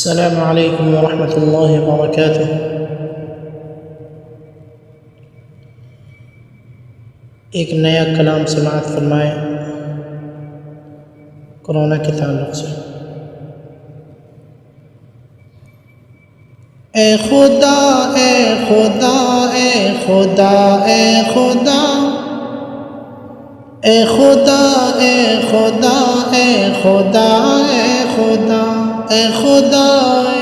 السلام علیکم ورحمۃ اللہ وبرکاتہ۔ ایک نیا کلام سماعت فرمائے کورونا کے تعلق سے۔ اے خدا اے خدا اے خدا اے خدا اے خدا اے خدا اے خدا اے خدا اے خدا اے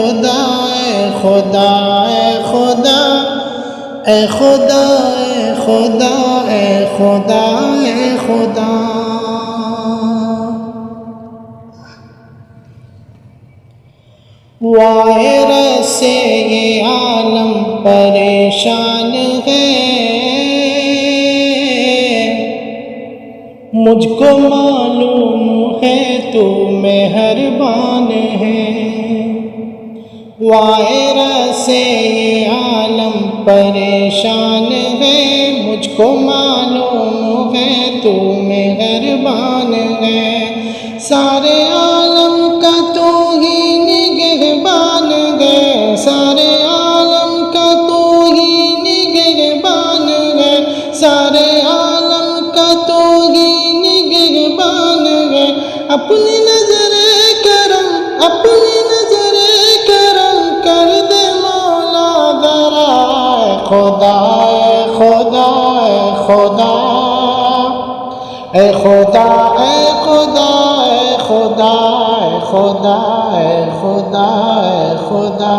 خدا اے خدا اے خدا اے خدا اے خدا اے خدا اے خدا۔ وائرس سے یہ عالم پریشان ہے، مجھ کو معلوم ہے تو مہربان ہے۔ وائرس سے یہ عالم پریشان ہے، مجھ کو معلوم ہے تو مہربان ہے۔ سارے عالم کا تو ہی نگہبان ہے، سارے عالم کا تو ہی نگہبان ہے، سارے عالم کا تو ہی نگہبان ہے۔ اپنی نظر کرم اپنی نظر کرم کر دے مولا ذرا، اے خدا اے خدا اے خدا اے خدا اے خدا اے خدا اے خدا اے خدا اے خدا۔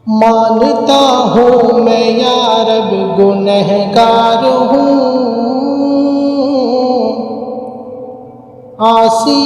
مانتا ہوں میں یا رب گنہگار ہوں، عاصی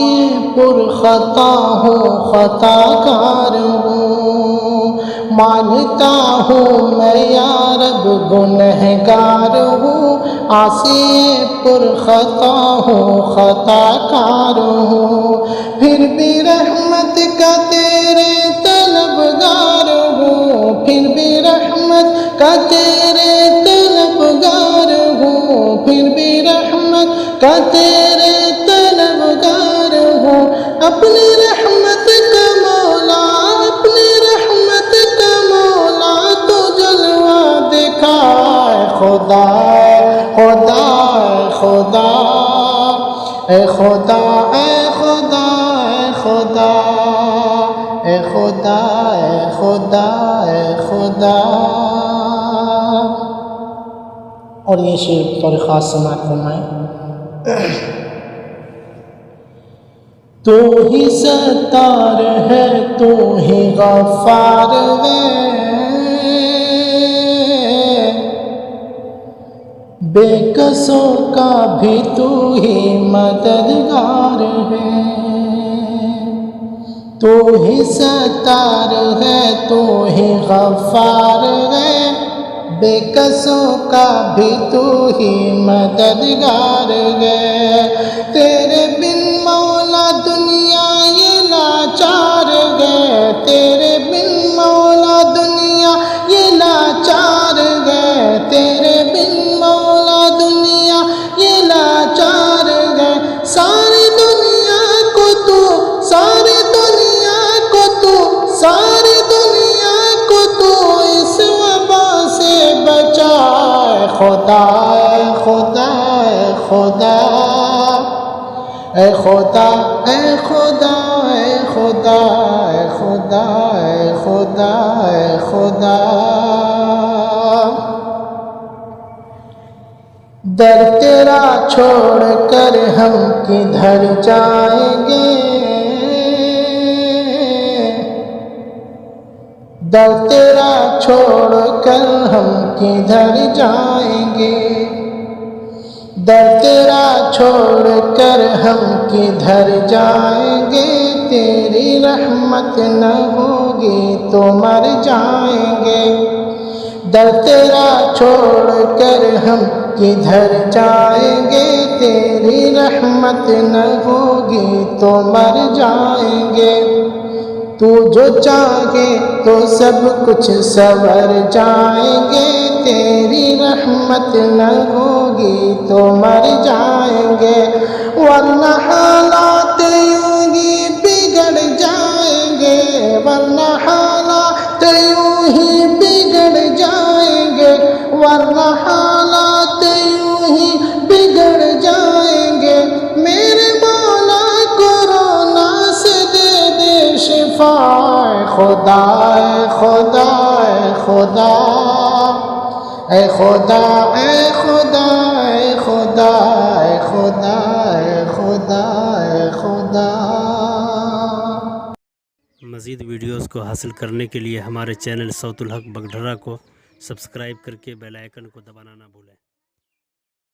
پر خطا ہوں خطا کار ہوں۔ مانتا ہوں میں یا رب گنہگار ہوں، عاصی پر خطا ہوں خطا کار ہوں، پھر بھی رحمت کا تیرے طلبگار ہوں، پھر بھی رحمت کا تیرے طلبگار ہوں، پھر بھی رحمت کا تیرے طلبگار ہوں۔ اپنی رحمت کا مولا اپنی رحمت کا مولا تو جلوہ دکھا، اے خدا اے خدا اے خدا اے خدا اے خدا اے خدا اے خدا اے خدا اے خدا۔ اور یہ شعر بطور خاص سماعت فرمائیں۔ تو ہی ستار ہے تو ہی غفار ہے، بے کسوں کا بھی تو ہی مددگار ہے۔ تو ہی ستار ہے تو ہی غفار ہے، بے کسوں کا بھی تو ہی مددگار ہے۔ تیرے بن مولا دنیا یہ لاچار ہے، تیرے بن مولا دنیا یہ لاچار ہے، تیرے بن مولا دنیا یہ لاچار ہے۔ ساری دنیا کو تو ساری دنیا کو تو ساری دنیا کو تو اس وبا سے بچا، اے خدا اے خدا اے خدا اے خدا اے خدا اے خدا اے خدا اے خدا اے خدا۔ در تیرا چھوڑ کر ہم کدھر جائیں گے، در تیرا چھوڑ کر ہم کدھر جائیں گے، در تیرا چھوڑ کر ہم کدھر جائیں گے، تیری رحمت نہ ہوگی تو مر جائیں گے۔ در تیرا چھوڑ کر ہم کدھر جائیں گے، تیری رحمت نہ ہوگی تو مر جائیں گے۔ تو جو چاہے تو سب کچھ سنور جائیں گے، تیری رحمت نہ ہوگی تو مر جائیں گے، ورنہ حال ورنہ حالات یوں ہی بگڑ جائیں گے. میرے مولا کورونا سے دے دے شفا. اے خدا اے خدا اے خدا اے خدا اے خدا اے خدا اے خدا اے خدا اے خدا. مزید ویڈیوز کو حاصل کرنے کے لیے ہمارے چینل صوت الحق بگڈھرا کو سبسکرائب کر کے بیل آئیکن کو دبانا نہ بھولیں.